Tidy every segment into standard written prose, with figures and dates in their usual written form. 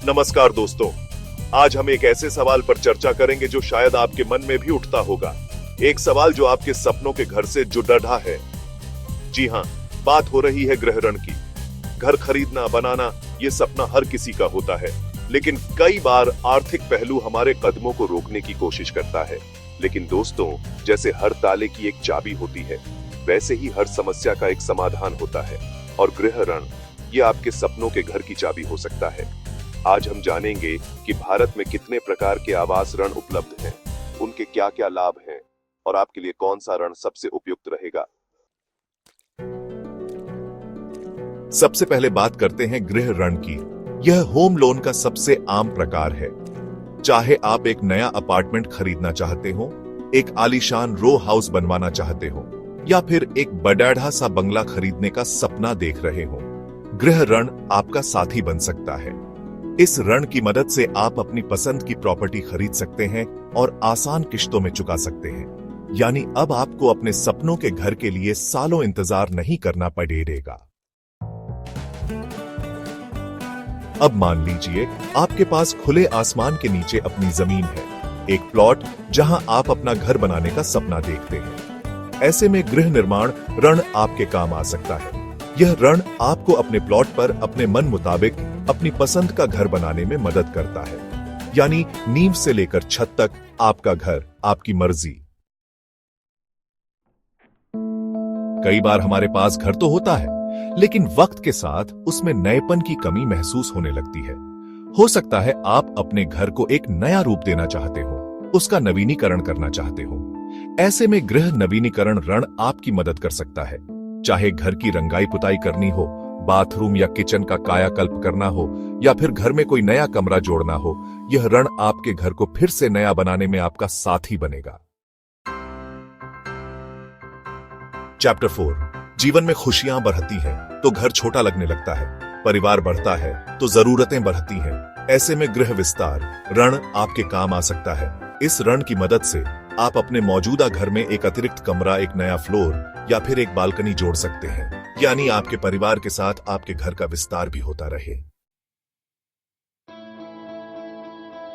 नमस्कार दोस्तों, आज हम एक ऐसे सवाल पर चर्चा करेंगे जो शायद आपके मन में भी उठता होगा। एक सवाल जो आपके सपनों के घर से जुड़ रहा है। जी हाँ, बात हो रही है गृह ऋण की। घर खरीदना बनाना ये सपना हर किसी का होता है, लेकिन कई बार आर्थिक पहलू हमारे कदमों को रोकने की कोशिश करता है। लेकिन दोस्तों, जैसे हर ताले की एक चाबी होती है, वैसे ही हर समस्या का एक समाधान होता है। और गृह ऋण ये आपके सपनों के घर की चाबी हो सकता है। आज हम जानेंगे कि भारत में कितने प्रकार के आवास ऋण उपलब्ध हैं, उनके क्या क्या लाभ हैं और आपके लिए कौन सा ऋण सबसे उपयुक्त रहेगा। सबसे पहले बात करते हैं गृह ऋण की। यह होम लोन का सबसे आम प्रकार है। चाहे आप एक नया अपार्टमेंट खरीदना चाहते हो, एक आलीशान रो हाउस बनवाना चाहते हो, या फिर एक बड़ा सा बंगला खरीदने का सपना देख रहे हो, गृह ऋण आपका साथी बन सकता है। इस ऋण की मदद से आप अपनी पसंद की प्रॉपर्टी खरीद सकते हैं और आसान किश्तों में चुका सकते हैं। यानी अब आपको अपने सपनों के घर के लिए सालों इंतजार नहीं करना पड़ेगा। अब मान लीजिए आपके पास खुले आसमान के नीचे अपनी जमीन है, एक प्लॉट जहां आप अपना घर बनाने का सपना देखते हैं। ऐसे में गृह निर्माण ऋण आपके काम आ सकता है। यह ऋण आपको अपने प्लॉट पर अपने मन मुताबिक अपनी पसंद का घर बनाने में मदद करता है। यानी नींव से लेकर छत तक आपका घर आपकी मर्जी। कई बार हमारे पास घर तो होता है, लेकिन वक्त के साथ उसमें नएपन की कमी महसूस होने लगती है। हो सकता है आप अपने घर को एक नया रूप देना चाहते हो, उसका नवीनीकरण करना चाहते हो। ऐसे में गृह नवीनीकरण ऋण आपकी मदद कर सकता है। चाहे घर की रंगाई पुताई करनी हो, बाथरूम या किचन का कायाकल्प करना हो, या फिर घर में कोई नया कमरा जोड़ना हो, यह ऋण आपके घर को फिर से नया बनाने में आपका साथी बनेगा। चैप्टर 4। जीवन में खुशियां बढ़ती हैं तो घर छोटा लगने लगता है, परिवार बढ़ता है तो जरूरतें बढ़ती हैं। ऐसे में गृह विस्तार ऋण आपके काम आ सकता है। इस ऋण की मदद से आप अपने मौजूदा घर में एक अतिरिक्त कमरा, एक नया फ्लोर या फिर एक बालकनी जोड़ सकते हैं। यानी आपके परिवार के साथ आपके घर का विस्तार भी होता रहे।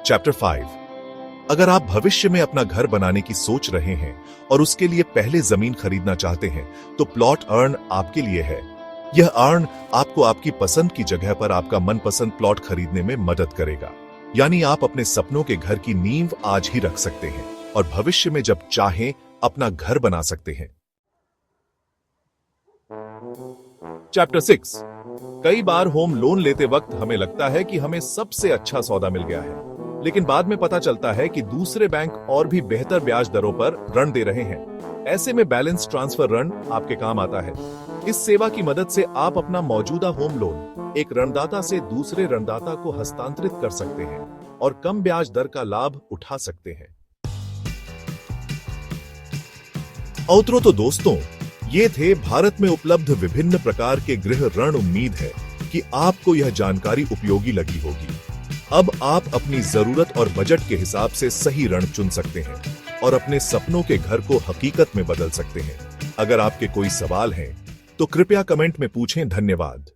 चैप्टर 5। अगर आप भविष्य में अपना घर बनाने की सोच रहे हैं और उसके लिए पहले जमीन खरीदना चाहते हैं, तो प्लॉट अर्न आपके लिए है। यह अर्न आपको आपकी पसंद की जगह पर आपका मनपसंद प्लॉट खरीदने में मदद करेगा। यानी आप अपने सपनों के घर की नींव आज ही रख सकते हैं और भविष्य में जब चाहें अपना घर बना सकते हैं। चैप्टर 6। कई बार होम लोन लेते वक्त हमें लगता है कि हमें सबसे अच्छा सौदा मिल गया है, लेकिन बाद में पता चलता है कि दूसरे बैंक और भी बेहतर ब्याज दरों पर ऋण दे रहे हैं। ऐसे में बैलेंस ट्रांसफर ऋण आपके काम आता है। इस सेवा की मदद से आप अपना मौजूदा होम लोन एक ऋणदाता से दूसरे ऋणदाता को हस्तांतरित कर सकते हैं और कम ब्याज दर का लाभ उठा सकते हैं। औतरो तो दोस्तों, ये थे भारत में उपलब्ध विभिन्न प्रकार के गृह ऋण। उम्मीद है कि आपको यह जानकारी उपयोगी लगी होगी। अब आप अपनी जरूरत और बजट के हिसाब से सही ऋण चुन सकते हैं और अपने सपनों के घर को हकीकत में बदल सकते हैं। अगर आपके कोई सवाल हैं, तो कृपया कमेंट में पूछें। धन्यवाद।